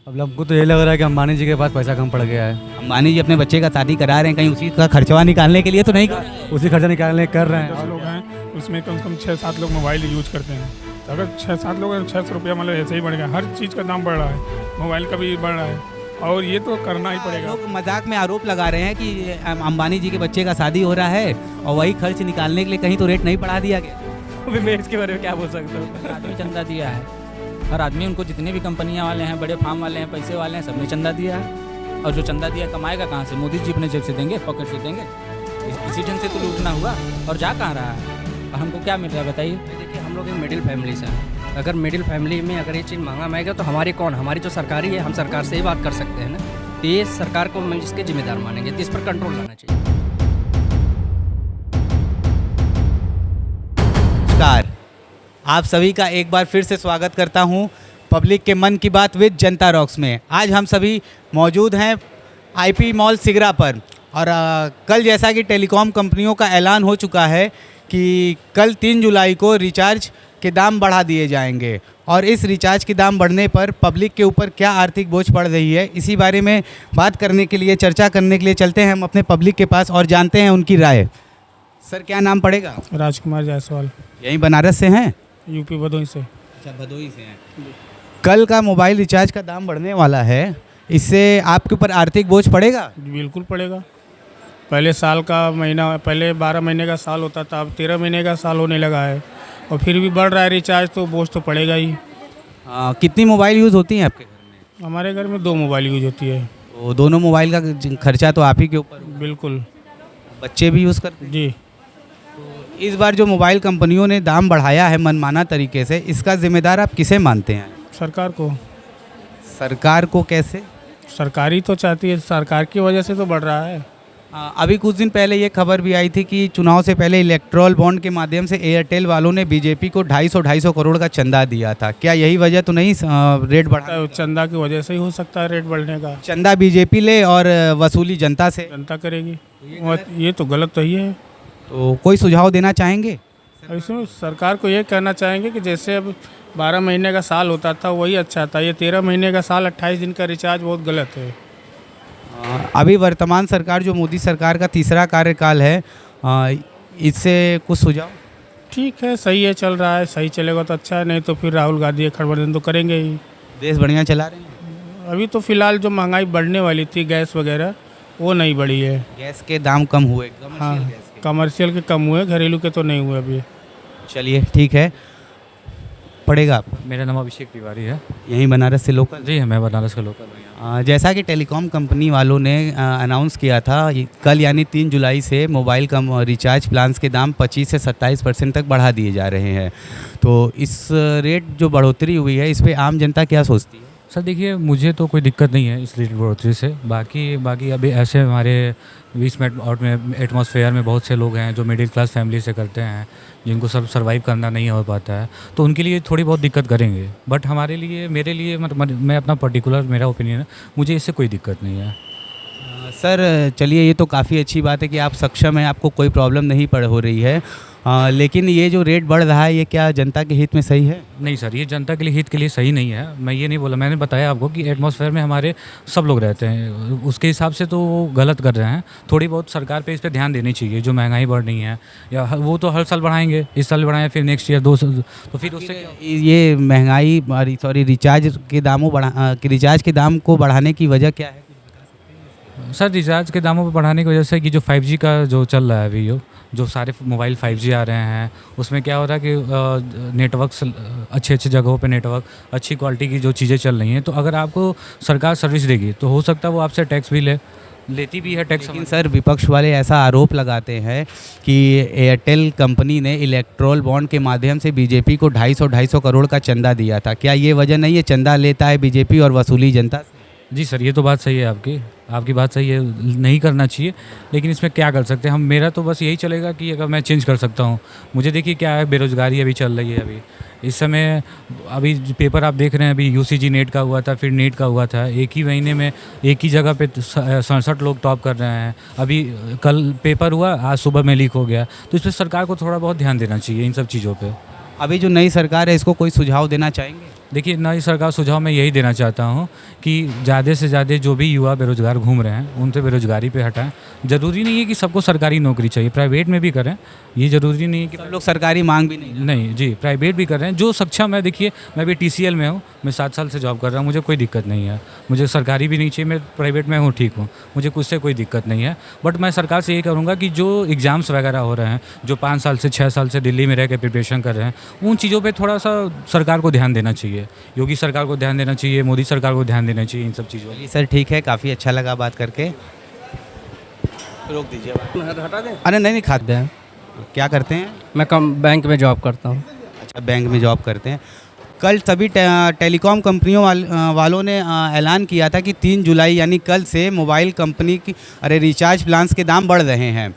अब हमको तो ये लग रहा है कि अंबानी जी के पास पैसा कम पड़ गया है। अंबानी जी अपने बच्चे का शादी करा रहे हैं, कहीं उसी का खर्चवा निकालने के लिए तो नहीं कर रहे हैं? उसी खर्चा निकालने कर रहे 10 हैं। लोग हैं, उसमें कम से कम 6-7 लोग मोबाइल यूज करते हैं। तो अगर 6-7 लोग हैं, 600 रुपया मतलब ऐसे ही बढ़ेगा। हर चीज़ का दाम बढ़ रहा है, मोबाइल का भी बढ़ रहा है, और ये तो करना ही पड़ेगा। लोग मजाक में आरोप लगा रहे हैं कि अंबानी जी के बच्चे का शादी हो रहा है और वही खर्च निकालने के लिए कहीं तो रेट नहीं बढ़ा दिया गया। अभी मैं इसके बारे में क्या बोल सकता हूँ। हर आदमी चंदा दिया है, हर आदमी, उनको जितने भी कंपनियां वाले हैं, बड़े फार्म वाले हैं, पैसे वाले हैं, सबने चंदा दिया है। और जो चंदा दिया कमाएगा कहाँ से? मोदी जी अपने जेब से देंगे, पॉकेट से देंगे। इसी ढंग से तो लूटना हुआ, और जा कहाँ रहा है? और हमको क्या मिल रहा है बताइए? देखिए, हम लोग एक मिडिल फैमिली से हैं। अगर मिडिल फैमिली में अगर ये चीज़ महंगा महंगा तो हमारी कौन? हमारी जो सरकारी है, हम सरकार से ही बात कर सकते हैं ना। तो ये सरकार को हम इसके जिम्मेदार मानेंगे, तो इस पर कंट्रोल लाना चाहिए। नमस्कार, आप सभी का एक बार फिर से स्वागत करता हूं पब्लिक के मन की बात विद जनता रॉक्स में। आज हम सभी मौजूद हैं आईपी मॉल सिगरा पर, और कल जैसा कि टेलीकॉम कंपनियों का ऐलान हो चुका है कि कल 3 जुलाई को रिचार्ज के दाम बढ़ा दिए जाएंगे, और इस रिचार्ज के दाम बढ़ने पर पब्लिक के ऊपर क्या आर्थिक बोझ पड़ रही है, इसी बारे में बात करने के लिए, चर्चा करने के लिए चलते हैं हम अपने पब्लिक के पास और जानते हैं उनकी राय। सर, क्या नाम पड़ेगा? राजकुमार जायसवाल, यहीं बनारस से हैं? यूपी भदोही से। अच्छा, भदोही से हैं। कल का मोबाइल रिचार्ज का दाम बढ़ने वाला है, इससे आपके ऊपर आर्थिक बोझ पड़ेगा? बिल्कुल पड़ेगा। पहले साल का महीना, पहले 12 महीने का साल होता था, अब 13 महीने का साल होने लगा है, और फिर भी बढ़ रहा है रिचार्ज, तो बोझ तो पड़ेगा ही। कितनी मोबाइल यूज़ होती हैं आपके घर में? हमारे घर में 2 मोबाइल यूज होती है। तो दोनों मोबाइल का खर्चा तो आप ही के ऊपर होगा। बिल्कुल। बच्चे भी यूज़ करते हैं? जी। इस बार जो मोबाइल कंपनियों ने दाम बढ़ाया है मनमाना तरीके से, इसका जिम्मेदार आप किसे मानते हैं? सरकार को। सरकार को कैसे? सरकारी तो चाहती है, सरकार की वजह से तो बढ़ रहा है। अभी कुछ दिन पहले ये खबर भी आई थी कि चुनाव से पहले इलेक्ट्रॉल बॉन्ड के माध्यम से एयरटेल वालों ने बीजेपी को 250 करोड़ का चंदा दिया था। क्या यही वजह तो नहीं रेट बढ़ा? चंदा की वजह से ही हो सकता है रेट बढ़ने का। चंदा बीजेपी ले और वसूली जनता से। जनता करेगी, ये तो गलत तो ही है। तो कोई सुझाव देना चाहेंगे? इसमें सरकार को ये कहना चाहेंगे कि जैसे अब 12 महीने का साल होता था वही अच्छा था, ये 13 महीने का साल 28 दिन का रिचार्ज बहुत गलत है। अभी वर्तमान सरकार जो मोदी सरकार का तीसरा कार्यकाल है, इससे कुछ सुझाव? ठीक है, सही है, चल रहा है, सही चलेगा तो अच्छा है, नहीं तो फिर राहुल गांधी खड़बड़दन तो करेंगे ही। देश बढ़िया चला रहे हैं? अभी तो फिलहाल जो महंगाई बढ़ने वाली थी, गैस वगैरह, वो नहीं बढ़ी है। गैस के दाम कम हुए? हाँ, कमर्शियल के कम हुए, घरेलू के तो नहीं हुए अभी। चलिए, ठीक है। पड़ेगा आप? मेरा नाम अभिषेक तिवारी है। यहीं बनारस से लोकल? जी, मैं बनारस का लोकल हूँ। जैसा कि टेलीकॉम कंपनी वालों ने अनाउंस किया था, कल यानी 3 जुलाई से मोबाइल का रिचार्ज प्लान्स के दाम 25 से 27% तक बढ़ा दिए जा रहे हैं। तो इस रेट जो बढ़ोतरी हुई है, इस पर आम जनता क्या सोचती है? सर देखिए, मुझे तो कोई दिक्कत नहीं है इस रेट बढ़ोतरी से। बाकी अभी ऐसे हमारे 20 मिनट आउट में एटमॉस्फेयर में बहुत से लोग हैं जो मिडिल क्लास फैमिली से करते हैं, जिनको सब सर्वाइव करना नहीं हो पाता है, तो उनके लिए थोड़ी बहुत दिक्कत करेंगे। बट हमारे लिए, मेरे लिए, मतलब मैं अपना पर्टिकुलर मेरा ओपिनियन है, मुझे इससे कोई दिक्कत नहीं है। सर चलिए, ये तो काफ़ी अच्छी बात है कि आप सक्षम हैं, आपको कोई प्रॉब्लम नहीं हो रही है, लेकिन ये जो रेट बढ़ रहा है, ये क्या जनता के हित में सही है? नहीं सर, ये जनता के लिए, हित के लिए सही नहीं है। मैं ये नहीं बोला, मैंने बताया आपको कि एटमॉस्फेयर में हमारे सब लोग रहते हैं, उसके हिसाब से तो वो गलत कर रहे हैं। थोड़ी बहुत सरकार पे इस पर ध्यान देनी चाहिए। जो महंगाई बढ़ रही है, या वो तो हर साल बढ़ाएंगे, इस साल बढ़ाएं, फिर नेक्स्ट ईयर 2 साल, तो फिर उससे ये महंगाई, सॉरी, रिचार्ज के दाम को बढ़ाने की वजह क्या है? सर, रिचार्ज के दामों पर बढ़ाने की वजह से कि जो 5G का जो चल रहा है अभी, जो सारे मोबाइल 5G आ रहे हैं, उसमें क्या हो रहा है कि नेटवर्क अच्छे जगहों पे नेटवर्क, अच्छी क्वालिटी की जो चीज़ें चल रही हैं, तो अगर आपको सरकार सर्विस देगी तो हो सकता है वो आपसे टैक्स भी लेती भी है टैक्स। लेकिन सर, विपक्ष वाले ऐसा आरोप लगाते हैं कि एयरटेल कंपनी ने इलेक्ट्रॉल बॉन्ड के माध्यम से बीजेपी को 250 करोड़ का चंदा दिया था। क्या ये वजह नहीं है? चंदा लेता है बीजेपी और वसूली जनता से। जी सर, ये तो बात सही है आपकी बात सही है, नहीं करना चाहिए, लेकिन इसमें क्या कर सकते हैं हम? मेरा तो बस यही चलेगा कि अगर मैं चेंज कर सकता हूँ। मुझे देखिए क्या है, बेरोज़गारी अभी चल रही है। अभी इस समय अभी पेपर आप देख रहे हैं, अभी UCG नेट का हुआ था, फिर नेट का हुआ था, एक ही महीने में एक ही जगह पे 67 लोग टॉप कर रहे हैं। अभी कल पेपर हुआ, आज सुबह में लीक हो गया। तो इस पर सरकार को थोड़ा बहुत ध्यान देना चाहिए इन सब चीज़ों पर। अभी जो नई सरकार है, इसको कोई सुझाव देना चाहेंगे? देखिए नई सरकार सुझाव मैं यही देना चाहता हूँ कि ज़्यादा से ज़्यादा जो भी युवा बेरोज़गार घूम रहे हैं उनसे बेरोज़गारी पे हटाएं। ज़रूरी नहीं है कि सबको सरकारी नौकरी चाहिए, प्राइवेट में भी करें। ये ज़रूरी नहीं है कि सब लोग सरकारी मांग भी नहीं। नहीं जी, प्राइवेट भी कर रहे हैं जो सक्षम है। देखिए मैं भी TCL में हूँ, मैं 7 साल से जॉब कर रहा हूँ, मुझे कोई दिक्कत नहीं है। मुझे सरकारी भी नहीं चाहिए, मैं प्राइवेट में हूँ, ठीक हूँ, मुझे कुछ से कोई दिक्कत नहीं है। बट मैं सरकार से ये करूँगा कि जो एग्ज़ाम्स वगैरह हो रहे हैं, जो 5 साल से 6 साल से दिल्ली में रह के प्रिपरेशन कर रहे हैं, उन चीज़ों पर थोड़ा सा सरकार को ध्यान देना चाहिए। योगी सरकार को ध्यान देना चाहिए, मोदी सरकार को ध्यान देना चाहिए इन सब चीज़ों जी सर, ठीक है, काफ़ी अच्छा लगा बात करके। रोक दीजिए बात। हटा दें। अरे नहीं नहीं, खाते हैं। क्या करते हैं? मैं कम बैंक में जॉब करता हूँ। अच्छा, बैंक में जॉब करते हैं। कल सभी टेलीकॉम कंपनियों वालों ने ऐलान किया था कि 3 जुलाई यानी कल से मोबाइल कंपनी की रिचार्ज प्लान्स के दाम बढ़ रहे हैं।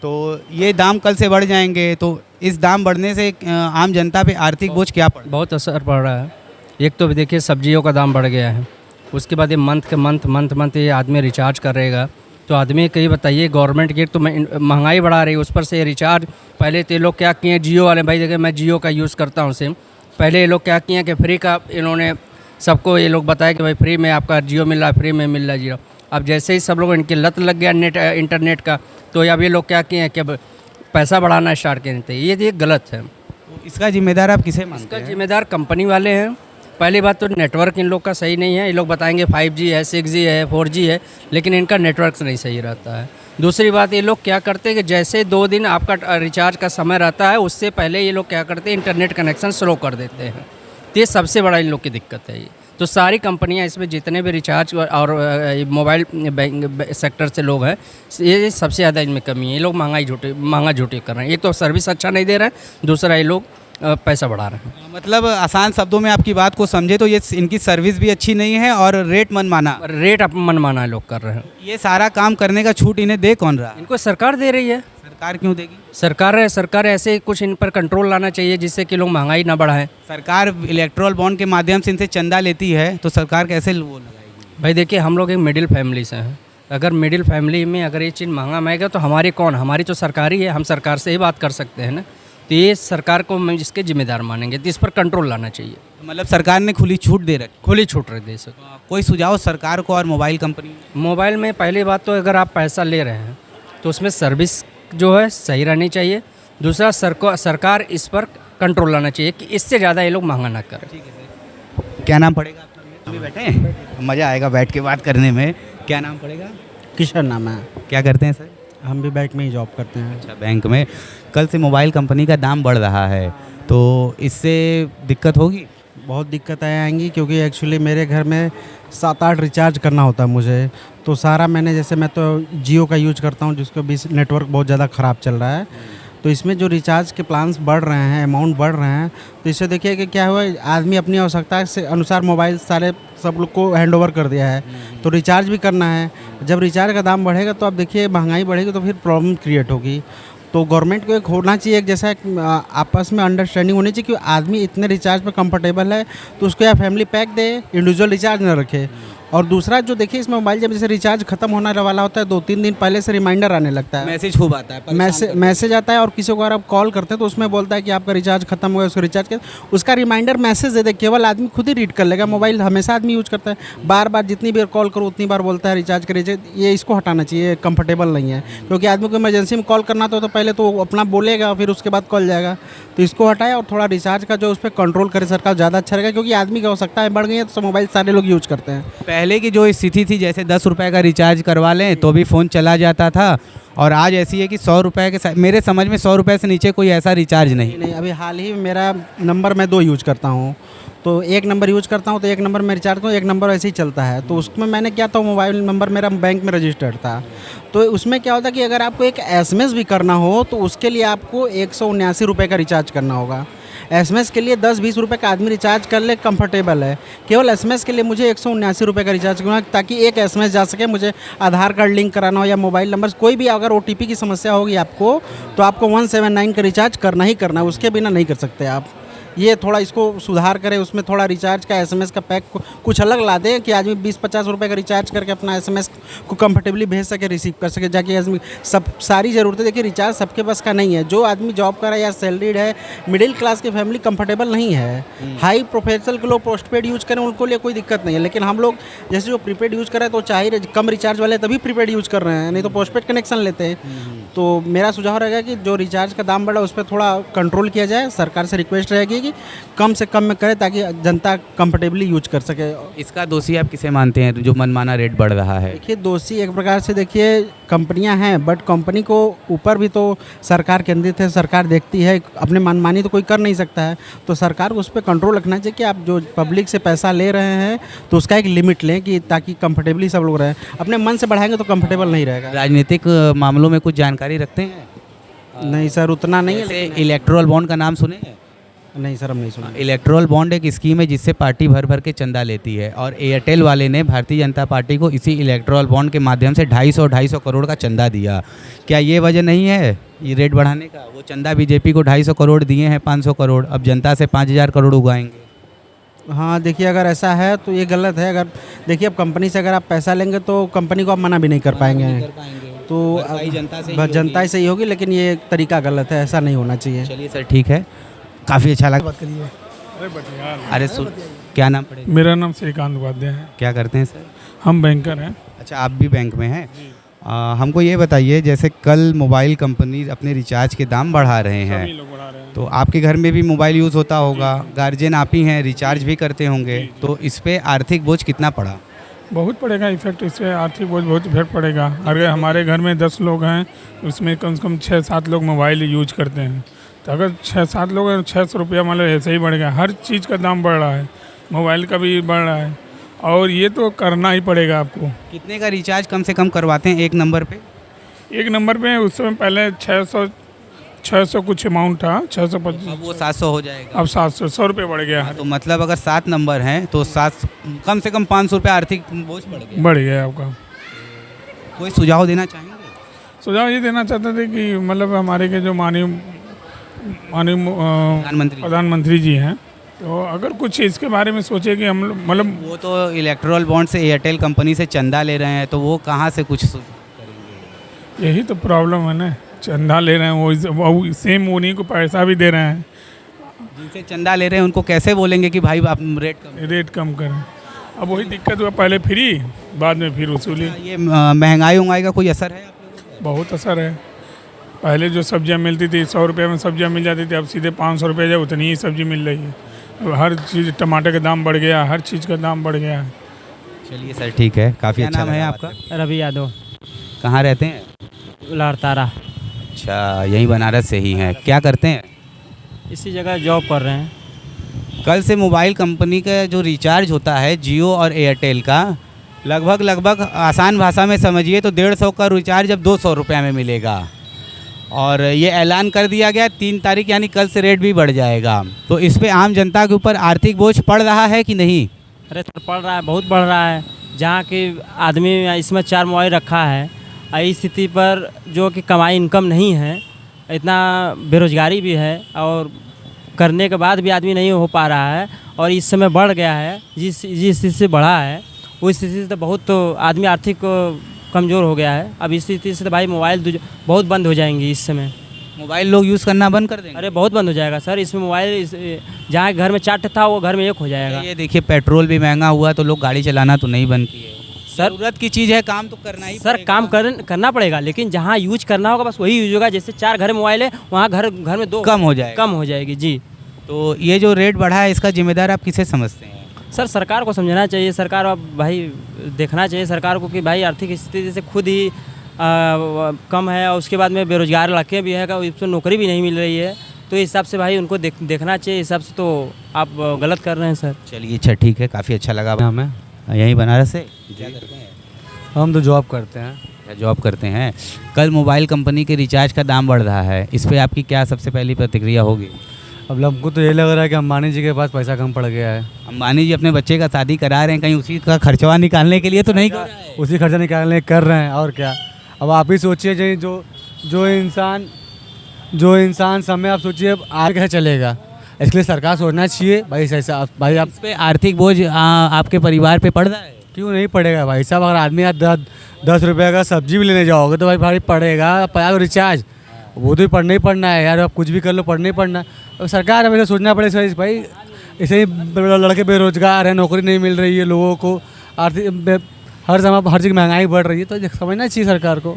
तो ये दाम कल से बढ़ जाएंगे, तो इस दाम बढ़ने से आम जनता पे आर्थिक बोझ क्या पड़? बहुत असर पड़ रहा है। एक तो देखिए सब्जियों का दाम बढ़ गया है, उसके बाद ये मंथ ये आदमी रिचार्ज करेगा तो आदमी कहीं बताइए गवर्नमेंट की तो महंगाई बढ़ा रही है, उस पर से रिचार्ज। पहले तो ये लोग क्या किए, जियो वाले भाई देखिए मैं जियो का यूज़ करता हूँ सिम। पहले ये लोग क्या किए कि फ्री का इन्होंने सबको ये लोग बताया कि भाई फ्री में आपका जियो मिल रहा है, फ्री में मिल रहा है जियो। अब जैसे ही सब लोग इनकी लत लग गया इंटरनेट का, तो अब ये लोग क्या किए कि अब पैसा बढ़ाना स्टार्ट किए थे। ये गलत है। इसका जिम्मेदार आप किसे मानते इसका हैं? जिम्मेदार कंपनी वाले हैं। पहली बात तो नेटवर्क इन लोग का सही नहीं है। ये लोग बताएंगे 5G है, 6G है, 4G है, लेकिन इनका नेटवर्क नहीं सही रहता है। दूसरी बात, ये लोग क्या करते हैं कि जैसे 2 दिन आपका रिचार्ज का समय रहता है, उससे पहले ये लोग क्या करते हैं इंटरनेट कनेक्शन स्लो कर देते हैं। तो ये सबसे बड़ा इन लोग की दिक्कत है। ये तो सारी कंपनियां इसमें जितने भी रिचार्ज और मोबाइल बैंक सेक्टर से लोग हैं, ये सबसे ज़्यादा इनमें कमी है। ये लोग महंगा झूठी कर रहे हैं। एक तो सर्विस अच्छा नहीं दे रहे हैं, दूसरा ये लोग पैसा बढ़ा रहे हैं। मतलब आसान शब्दों में आपकी बात को समझे तो ये इनकी सर्विस भी अच्छी नहीं है और रेट मनमाना लोग कर रहे हैं। ये सारा काम करने का छूट इन्हें दे कौन रहा है? इनको सरकार दे रही है। सरकार क्यों देगी? सरकार ऐसे कुछ इन पर कंट्रोल लाना चाहिए जिससे कि लोग महंगाई ना बढ़ाएं। सरकार इलेक्ट्रल बॉन्ड के माध्यम से इनसे चंदा लेती है, तो सरकार कैसे वो लगाएगी? भाई देखिए हम लोग एक मिडिल फैमिली से हैं। अगर मिडिल फैमिली में अगर ये चीज़ महंगा आएगा तो हमारी कौन, हमारी तो सरकारी है, हम सरकार से ही बात कर सकते हैं ना। तो ये सरकार को हम इसके जिम्मेदार मानेंगे, तो इस पर कंट्रोल लाना चाहिए। मतलब सरकार ने खुली छूट दे रखी? खुली छूट रख दे सके। कोई सुझाव सरकार को और मोबाइल कंपनी? मोबाइल में पहली बात तो अगर आप पैसा ले रहे हैं तो उसमें सर्विस जो है सही रहनी चाहिए। दूसरा सरकार इस पर कंट्रोल लाना चाहिए कि इससे ज़्यादा ये लोग महंगा ना करें। क्या नाम पड़ेगा आपका? अभी बैठे हैं, मज़ा आएगा बैठ के बात करने में। क्या नाम पड़ेगा? किशन नाम है। क्या करते हैं सर? हम भी बैंक में ही जॉब करते हैं। अच्छा, बैंक में। कल से मोबाइल कंपनी का दाम बढ़ रहा है, तो इससे दिक्कत होगी? बहुत दिक्कत आएंगी क्योंकि एक्चुअली मेरे घर में 7-8 रिचार्ज करना होता है मुझे। तो सारा मैंने जैसे मैं तो जियो का यूज करता हूँ जिसको भी नेटवर्क बहुत ज़्यादा ख़राब चल रहा है। तो इसमें जो रिचार्ज के प्लान्स बढ़ रहे हैं, अमाउंट बढ़ रहे हैं, तो इससे देखिए कि क्या हुआ, आदमी अपनी आवश्यकता से अनुसार मोबाइल सारे सब लोग को हैंड ओवर कर दिया है। तो रिचार्ज भी करना है। जब रिचार्ज का दाम बढ़ेगा तो अब देखिए महंगाई बढ़ेगी तो फिर प्रॉब्लम क्रिएट होगी। तो गवर्नमेंट को एक होना चाहिए, एक जैसा आपस में अंडरस्टैंडिंग होनी चाहिए कि आदमी इतने रिचार्ज पर कंफर्टेबल है तो उसको या फैमिली पैक दे, इंडिविजुअल रिचार्ज न रखे। और दूसरा जो देखिए इसमें मोबाइल जब जैसे रिचार्ज खत्म होने वाला होता है 2-3 दिन पहले से रिमाइंडर आने लगता है, मैसेज खूब आता है, मैसेज आता है। और किसी को अगर आप कॉल करते हैं तो उसमें बोलता है कि आपका रिचार्ज खत्म हो गया, उसको रिचार्ज कर, उसका रिमाइंडर मैसेज दे दे, केवल आदमी खुद ही रीड कर लेगा। मोबाइल हमेशा आदमी यूज करता है, बार बार जितनी बार कॉल करो उतनी बार बोलता है रिचार्ज करिए। ये इसको हटाना चाहिए, कंफर्टेबल नहीं है। क्योंकि आदमी को इमरजेंसी में कॉल करना तो पहले तो अपना बोलेगा फिर उसके बाद कॉल जाएगा। तो इसको हटाए और थोड़ा रिचार्ज का जो उस पर कंट्रोल करे सरकार, ज़्यादा अच्छा रहेगा। क्योंकि आदमी की आवश्यकताएं बढ़ गई है तो मोबाइल सारे लोग यूज करते हैं। पहले की जो स्थिति थी जैसे 10 रुपए का रिचार्ज करवा लें तो भी फ़ोन चला जाता था, और आज ऐसी है कि 100 रुपये के, मेरे समझ में 100 रुपये से नीचे कोई ऐसा रिचार्ज नहीं। अभी हाल ही में मेरा नंबर मैं 2 यूज करता हूँ। तो एक नंबर यूज करता हूँ तो एक नंबर में रिचार्ज करता हूँ, एक नंबर ऐसे ही चलता है। तो उसमें मैंने क्या था, मोबाइल नंबर मेरा बैंक में रजिस्टर्ड था। तो उसमें क्या होता है कि अगर आपको एक SMS भी करना हो तो उसके लिए आपको 179 रुपये का रिचार्ज करना होगा। SMS के लिए 10-20 रुपये का आदमी रिचार्ज कर ले, कंफर्टेबल है। केवल SMS के लिए मुझे 179 रुपये का रिचार्ज करना, ताकि एक SMS जा सके। मुझे आधार कार्ड लिंक कराना हो या मोबाइल नंबर, कोई भी अगर OTP की समस्या होगी आपको तो आपको 179 का रिचार्ज करना ही करना है, उसके बिना नहीं कर सकते आप। ये थोड़ा इसको सुधार करें, उसमें थोड़ा रिचार्ज का एसएमएस का पैक कुछ अलग ला दें कि आदमी 20-50 रुपये का रिचार्ज करके अपना एसएमएस को कंफर्टेबली भेज सके, रिसीव कर सके, जाके आदमी सब सारी ज़रूरतें। देखिए रिचार्ज सबके बस का नहीं है, जो आदमी जॉब कर रहा है या सैलरीड है, मिडिल क्लास की फैमिली कंफर्टेबल नहीं है। हाई प्रोफेशनल के लोग पोस्टपेड यूज़ करें, उनको लिए कोई दिक्कत नहीं है, लेकिन हम लोग जैसे जो प्रीपेड यूज़ कर रहे हैं तो चाहिए कम रिचार्ज वाले तभी प्रीपेड यूज़ कर रहे हैं, नहीं तो पोस्टपेड कनेक्शन लेते हैं। तो मेरा सुझाव रहेगा कि जो रिचार्ज का दाम बढ़ा उस पर थोड़ा कंट्रोल किया जाए। सरकार से रिक्वेस्ट रहेगी कि कम से कम में करें ताकि जनता कंफर्टेबली यूज कर सके। इसका दोषी आप किसे मानते हैं जो मनमाना रेट बढ़ रहा है? देखिए दोषी एक प्रकार से देखिए कंपनियां हैं, बट कंपनी को ऊपर भी तो सरकार केंद्रित है, सरकार देखती है, अपने मनमानी तो कोई कर नहीं सकता है। तो सरकार को उस पर कंट्रोल रखना चाहिए कि आप जो पब्लिक से पैसा ले रहे हैं तो उसका एक लिमिट लें कि ताकि कंफर्टेबली सब लोग रहें। अपने मन से बढ़ाएंगे तो कंफर्टेबल नहीं रहेगा। राजनीतिक मामलों में कुछ जानकारी रखते हैं? नहीं सर, उतना नहीं है। जैसे इलेक्ट्रोल बॉन्ड का नाम सुने हैं? नहीं सर, हम नहीं सुना। इलेक्ट्रोल बॉन्ड एक स्कीम है जिससे पार्टी भर भर के चंदा लेती है, और एयरटेल वाले ने भारतीय जनता पार्टी को इसी इलेक्ट्रोल बॉन्ड के माध्यम से 250 करोड़ का चंदा दिया। क्या ये वजह नहीं है ये रेट बढ़ाने का? वो चंदा बीजेपी को 250 करोड़ दिए हैं, 500 करोड़, अब जनता से 5000 करोड़ उगाएंगे। हाँ देखिए, अगर ऐसा है तो ये गलत है। अगर देखिए अब कंपनी से अगर आप पैसा लेंगे तो कंपनी को आप मना भी नहीं कर पाएंगे, तो जनता से ही होगी, लेकिन ये तरीका गलत है, ऐसा नहीं होना चाहिए। चलिए सर, ठीक है, काफ़ी अच्छा लगा। बात करिए। अरे बढ़िया। अरे सुन, क्या नाम पड़ेगा? मेरा नाम श्रीकांत उपाध्याय है। क्या करते हैं सर? हम बैंकर हैं। अच्छा, आप भी बैंक में हैं। हमको ये बताइए, जैसे कल मोबाइल कंपनी अपने रिचार्ज के दाम बढ़ा रहे हैं, सभी लोग बढ़ा रहे हैं। तो आपके घर में भी मोबाइल यूज़ होता होगा, गार्जियन आप ही हैं, रिचार्ज भी करते होंगे, तो इस पे आर्थिक बोझ कितना पड़ा? बहुत पड़ेगा इफेक्ट, इससे आर्थिक बोझ बहुत इफेक्ट पड़ेगा। अगर हमारे घर में 10 लोग हैं, उसमें कम से कम 6-7 लोग मोबाइल यूज करते हैं, तो अगर 6-7 लोग हैं, 600 रुपया मतलब ऐसे ही बढ़ गया। हर चीज़ का दाम बढ़ रहा है, मोबाइल का भी बढ़ रहा है, और ये तो करना ही पड़ेगा आपको। कितने का रिचार्ज कम से कम करवाते हैं एक नंबर पे? एक नंबर पे उस समय पहले 600 कुछ अमाउंट था, 650। अब वो 700 हो जाएगा। अब 700, 100 रुपये बढ़ गया है। तो मतलब अगर 7 नंबर हैं तो 7 कम से कम 500 रुपये आर्थिक बोझ बढ़ गया। आपका कोई सुझाव देना चाहेंगे? सुझाव ये देना चाहते थे कि मतलब हमारे के जो माननीय प्रधानमंत्री जी हैं, तो अगर कुछ इसके बारे में सोचे कि हम मतलब वो तो इलेक्ट्रोल बॉन्ड से एयरटेल कंपनी से चंदा ले रहे हैं, तो वो कहाँ से कुछ करेंगे? यही तो प्रॉब्लम है ना, चंदा ले रहे हैं, वो सेम उन्हीं को पैसा भी दे रहे हैं। जिनसे चंदा ले रहे हैं उनको कैसे बोलेंगे कि भाई आप रेट कम करें? अब वही दिक्कत हुआ, पहले फ्री, बाद में फिर वसूली। ये महंगाई का कोई असर है? बहुत असर है। पहले जो सब्जियां मिलती थी 100 रुपये में सब्जियां मिल जाती थी, अब सीधे 500 रुपये जाए उतनी ही सब्जी मिल रही है। अब हर चीज़, टमाटर का दाम बढ़ गया, हर चीज़ का दाम बढ़ गया है। चलिए सर, ठीक है, काफ़ी अच्छा नाम है आपका? रवि यादव, कहाँ रहते हैं? लाड़तारा। अच्छा, यहीं बनारस से ही हैं। क्या करते हैं? इसी जगह जॉब कर रहे हैं। कल से मोबाइल कंपनी का जो रिचार्ज होता है जियो और एयरटेल का, लगभग आसान भाषा में समझिए तो 150 का रिचार्ज अब 200 रुपये में मिलेगा, और ये ऐलान कर दिया गया 3 तारीख, यानी कल से रेट भी बढ़ जाएगा। तो इस पे आम जनता के ऊपर आर्थिक बोझ पड़ रहा है कि नहीं? अरे सर, पड़ रहा है, बहुत बढ़ रहा है। जहाँ कि आदमी इसमें 4 मोबाइल रखा है, इस स्थिति पर जो कि कमाई इनकम नहीं है, इतना बेरोजगारी भी है, और करने के बाद भी आदमी नहीं हो पा रहा है, और इस समय बढ़ गया है। जिस स्थिति से बढ़ा है उस स्थिति से तो बहुत आदमी आर्थिक कमज़ोर हो गया है। अब इस स्थिति से तो भाई मोबाइल बहुत बंद हो जाएंगी इस समय। मोबाइल लोग यूज़ करना बंद कर देंगे? अरे बहुत बंद हो जाएगा सर, इसमें मोबाइल जहाँ घर में 4 था वो घर में 1 हो जाएगा। ये देखिए, पेट्रोल भी महंगा हुआ तो लोग गाड़ी चलाना तो नहीं बंद किए। ज़रूरत की चीज़ है, काम तो करना ही सर, काम करना पड़ेगा, लेकिन जहाँ यूज करना होगा बस वही यूज होगा। जैसे 4 घर में मोबाइल है, वहाँ घर में 2 कम हो जाएगी जी। तो ये जो रेट बढ़ा है, इसका जिम्मेदार आप किसे समझते हैं? सर, सरकार को समझना चाहिए। सरकार अब भाई देखना चाहिए सरकार को कि भाई आर्थिक स्थिति से खुद ही कम है, और उसके बाद में बेरोजगार इलाके भी है, उसको नौकरी भी नहीं मिल रही है, तो इस हिसाब से भाई उनको देखना चाहिए। इस हिसाब से तो आप गलत कर रहे हैं सर। चलिए, अच्छा, ठीक है, काफ़ी अच्छा लगा हमें। यहीं बनारस से? क्या करते हैं? हम तो जॉब करते हैं। जॉब करते हैं। कल मोबाइल कंपनी के रिचार्ज का दाम बढ़ रहा है, इस पर आपकी क्या सबसे पहली प्रतिक्रिया होगी? अब हमको तो ये लग रहा है कि अंबानी जी के पास पैसा कम पड़ गया है। अंबानी जी अपने बच्चे का शादी करा रहे हैं, कहीं उसी का खर्चवा निकालने के लिए तो नहीं कर रहा है? उसी खर्चा निकालने कर रहे हैं, और क्या। अब आप ही सोचिए, जो इंसान समय आप सोचिए अब आगे कैसे चलेगा। इसलिए सरकार सोचना चाहिए भाई ऐसा भाई आप इस पे आर्थिक बोझ आपके परिवार पे पड़ रहा है? क्यों नहीं पड़ेगा भाई साहब। अगर आदमी आज 10 रुपये का सब्जी भी लेने जाओगे तो भाई पड़ेगा 50 रिचार्ज, वो तो ही पढ़ना ही पड़ना है यार। आप कुछ भी कर लो पढ़ना ही पड़ना है। अब सरकार हमें सोचना पड़ेगा भाई, ऐसे ही लड़के बेरोजगार हैं, नौकरी नहीं मिल रही है लोगों को, आर्थिक हर चीज़ महंगाई बढ़ रही है, तो समझना चाहिए सरकार को।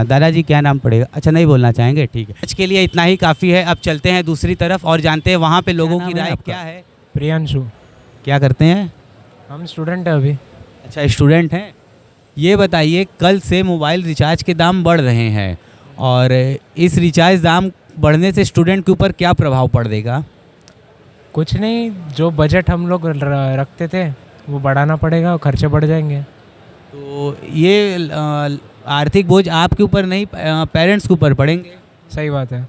दादाजी क्या नाम पड़ेगा? अच्छा नहीं बोलना चाहेंगे, ठीक है। आज के लिए इतना ही काफ़ी है। अब चलते हैं दूसरी तरफ और जानते हैं वहाँ पे लोगों की राय क्या है। प्रियांशु। क्या करते हैं? हम स्टूडेंट हैं अभी। अच्छा स्टूडेंट हैं। ये बताइए कल से मोबाइल रिचार्ज के दाम बढ़ रहे हैं और इस रिचार्ज दाम बढ़ने से स्टूडेंट के ऊपर क्या प्रभाव पड़ेगा? कुछ नहीं, जो बजट हम लोग रखते थे वो बढ़ाना पड़ेगा और खर्चे बढ़ जाएंगे। तो ये आर्थिक बोझ आपके ऊपर नहीं पेरेंट्स के ऊपर पड़ेंगे। सही बात है,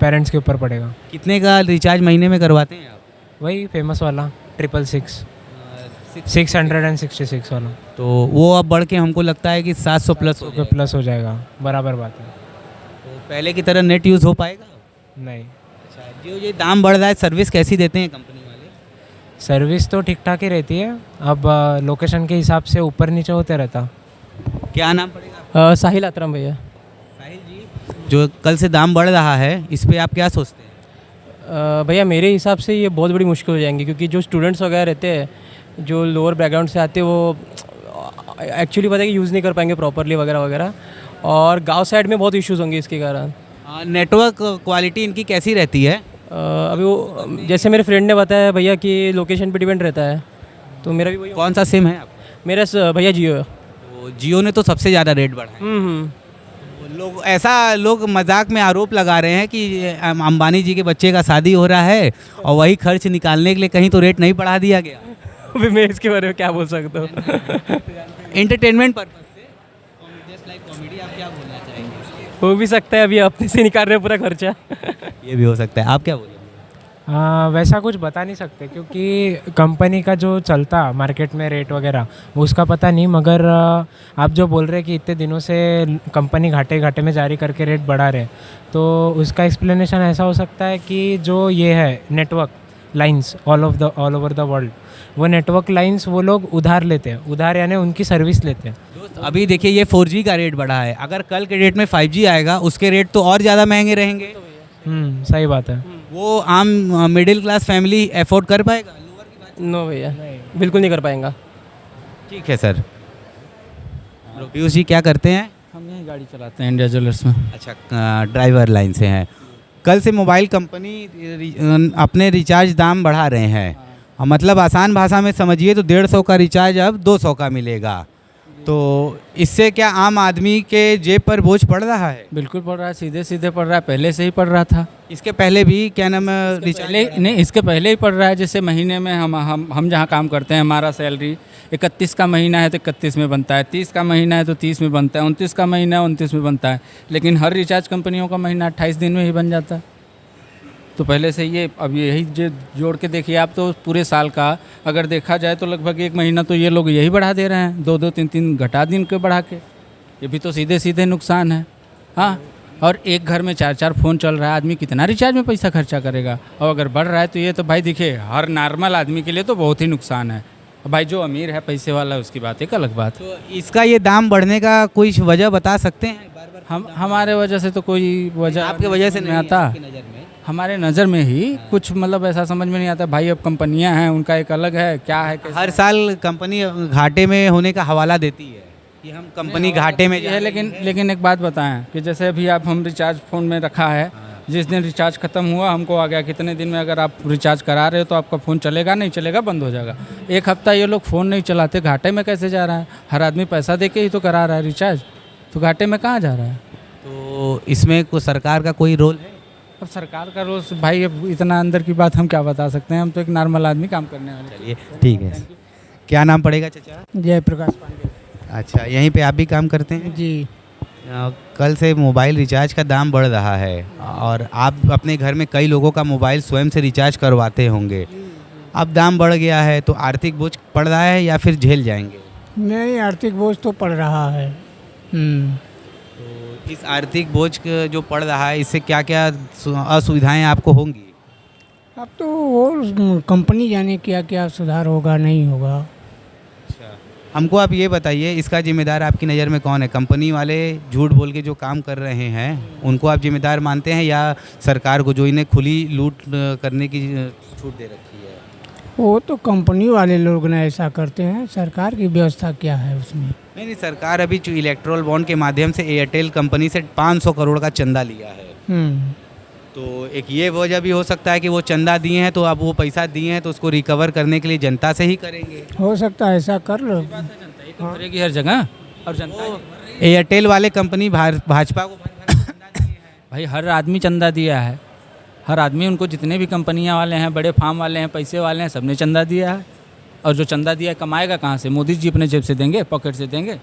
पेरेंट्स के ऊपर पड़ेगा। कितने का रिचार्ज महीने में करवाते हैं आप? वही फेमस वाला 666 वाला। तो वो अब बढ़ के हमको लगता है कि 700 प्लस प्लस हो जाएगा, बराबर बात है। तो पहले की तरह नेट यूज़ हो पाएगा? नहीं, अच्छा जो ये दाम बढ़ रहा है, सर्विस कैसी देते हैं कंपनी वाले? सर्विस तो ठीक ठाक ही रहती है, अब लोकेशन के हिसाब से ऊपर नीचे होते रहता। क्या नाम पड़ेगा? साहिल अतरम भैया। साहिल जी, जो कल से दाम बढ़ रहा है इस पे आप क्या सोचते हैं? भैया मेरे हिसाब से ये बहुत बड़ी मुश्किल हो जाएंगी, क्योंकि जो स्टूडेंट्स वगैरह रहते हैं, जो लोअर बैकग्राउंड से आते हैं, वो एक्चुअली पता है कि यूज़ नहीं कर पाएंगे प्रॉपरली वगैरह वगैरह, और गांव साइड में बहुत इश्यूज़ होंगे इसके कारण। नेटवर्क क्वालिटी इनकी कैसी रहती है? अभी वो जैसे मेरे फ्रेंड ने बताया भैया कि लोकेशन पे डिपेंड रहता है, तो मेरा भी वही। कौन सा सिम है आप? मेरा भैया जियो है। तो जियो ने तो सबसे ज़्यादा रेट बढ़ाया है। लोग मजाक में आरोप लगा रहे हैं कि अंबानी जी के बच्चे का शादी हो रहा है और वही खर्च निकालने के लिए कहीं तो रेट नहीं बढ़ा दिया गया। अभी मैं इसके बारे में क्या बोल सकता हूँ। एंटरटेनमेंट पर्पज से जस्ट लाइक कॉमेडी, आप क्या बोलना चाहेंगे? हो भी सकता है, अभी अपने से निकाल रहे हैं पूरा खर्चा। ये भी हो सकता है, आप क्या बोलेंगे? वैसा कुछ बता नहीं सकते, क्योंकि कंपनी का जो चलता मार्केट में रेट वगैरह वो उसका पता नहीं, मगर आप जो बोल रहे हैं कि इतने दिनों से कंपनी घाटे घाटे में जारी करके रेट बढ़ा रहे, तो उसका एक्सप्लेनेशन ऐसा हो सकता है कि जो ये है network lines all over the world, वो नेटवर्क लाइंस वो लोग उधार लेते हैं, उधार यानी उनकी सर्विस लेते हैं। दोस्त अभी देखिए ये 4G का रेट बढ़ा है, अगर कल के डेट में 5G आएगा उसके रेट तो और ज़्यादा महंगे रहेंगे। सही बात है। वो आम मिडिल क्लास फैमिली अफोर्ड कर पाएगा? नो भैया, बिल्कुल नहीं कर पाएंगा। ठीक है सर। पीयूष जी क्या करते हैं? हम यही गाड़ी चलाते हैं इंडिया ज्वेलर्स में। अच्छा ड्राइवर लाइन से हैं। कल से मोबाइल कंपनी अपने रिचार्ज दाम बढ़ा रहे हैं, मतलब आसान भाषा में समझिए तो 150 का रिचार्ज अब 200 का मिलेगा। तो इससे क्या आम आदमी के जेब पर बोझ पड़ रहा है? बिल्कुल पड़ रहा है, सीधे सीधे पड़ रहा है, पहले से ही पड़ रहा था। इसके पहले भी क्या नाम है इसके पहले ही पड़ रहा है। जैसे महीने में हम जहाँ काम करते हैं, हमारा सैलरी 31 का महीना है तो 31 में बनता है, 30 का महीना है तो 30 में बनता है, 29 का महीना है 29 में बनता है, लेकिन हर रिचार्ज कंपनियों का महीना 28 दिन में ही बन जाता है। तो पहले से ये अब यही जोड़ के देखिए आप, तो पूरे साल का अगर देखा जाए तो लगभग 1 महीना तो ये लोग यही बढ़ा दे रहे हैं, 2-2 3-3 घटा दिन के बढ़ा के। ये भी तो सीधे सीधे नुकसान है। हाँ, और एक घर में 4-4 फ़ोन चल रहा है, आदमी कितना रिचार्ज में पैसा खर्चा करेगा? और अगर बढ़ रहा है तो ये तो भाई देखिए हर नॉर्मल आदमी के लिए तो बहुत ही नुकसान है। भाई जो अमीर है, पैसे वाला है, उसकी बात एक अलग बात है। तो इसका ये दाम बढ़ने का कोई वजह बता सकते हैं? हमारे वजह से तो कोई वजह आपके वजह से नहीं आता, आपकी नज़र में? हमारे नज़र में ही कुछ मतलब ऐसा समझ में नहीं आता। भाई अब कंपनियां हैं, उनका एक अलग है, क्या है कैसे? हर साल कंपनी घाटे में होने का हवाला देती है कि हम कंपनी घाटे में है। लेकिन एक बात बताएं कि जैसे अभी आप हम रिचार्ज फ़ोन में रखा है, जिस दिन रिचार्ज ख़त्म हुआ हमको आ गया कितने दिन में अगर आप रिचार्ज करा रहे हो तो आपका फ़ोन चलेगा, नहीं चलेगा, बंद हो जाएगा। 1 हफ्ता ये लोग फ़ोन नहीं चलाते, घाटे में कैसे जा रहा है? हर आदमी पैसा दे के ही तो करा रहा है रिचार्ज, तो घाटे में कहाँ जा रहा है? तो इसमें कोई सरकार का कोई रोल है? अब सरकार का रोल भाई, अब इतना अंदर की बात हम क्या बता सकते हैं, हम तो एक नॉर्मल आदमी काम करने वाले। चलिए ठीक है। क्या नाम पड़ेगा चाचा? जयप्रकाश पांडे। अच्छा, यहीं पे आप भी काम करते हैं? जी। कल से मोबाइल रिचार्ज का दाम बढ़ रहा है और आप अपने घर में कई लोगों का मोबाइल स्वयं से रिचार्ज करवाते होंगे। अब दाम बढ़ गया है तो आर्थिक बोझ पड़ रहा है या फिर झेल जाएंगे? नहीं, आर्थिक बोझ तो पड़ रहा है। तो इस आर्थिक बोझ जो पड़ रहा है इससे क्या क्या असुविधाएं आपको होंगी? अब तो वो कंपनी जाने क्या क्या सुधार होगा नहीं होगा। हमको आप ये बताइए, इसका जिम्मेदार आपकी नज़र में कौन है? कंपनी वाले झूठ बोल के जो काम कर रहे हैं उनको आप जिम्मेदार मानते हैं, या सरकार को जो इन्हें खुली लूट करने की छूट दे रखी है? वो तो कंपनी वाले लोग ना ऐसा करते हैं, सरकार की व्यवस्था क्या है उसमें। नहीं, सरकार अभी जो इलेक्ट्रल बॉन्ड के माध्यम से एयरटेल कंपनी से 500 करोड़ का चंदा लिया है, तो एक ये वजह भी हो सकता है कि वो चंदा दिए हैं तो अब वो पैसा दिए हैं तो उसको रिकवर करने के लिए जनता से ही करेंगे। हो सकता है ऐसा कर लो। करेगी हर जगह, और जनता एयरटेल वाले कंपनी भाजपा को चंदा दिए हैं। भाई हर आदमी चंदा दिया है, हर आदमी, उनको जितने भी कंपनियां वाले हैं, बड़े फार्म वाले हैं, पैसे वाले हैं, सबने चंदा दिया है। और जो चंदा दिया है कमाएगा कहाँ से? मोदी जी अपने जेब से देंगे, पॉकेट से देंगे?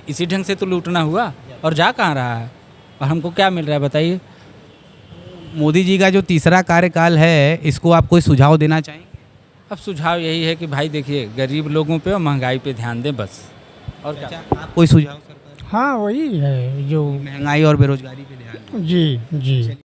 इसी ढंग से तो लूटना हुआ। और जा कहाँ रहा है, और हमको क्या मिल रहा है बताइए? मोदी जी का जो तीसरा कार्यकाल है, इसको आप कोई सुझाव देना चाहेंगे? अब सुझाव यही है कि भाई देखिए, गरीब लोगों पे और महंगाई पे ध्यान दें बस, और क्या। आप कोई सुझाव सरकार? हाँ वही है जो महंगाई और बेरोजगारी पे ध्यान दें। जी जी।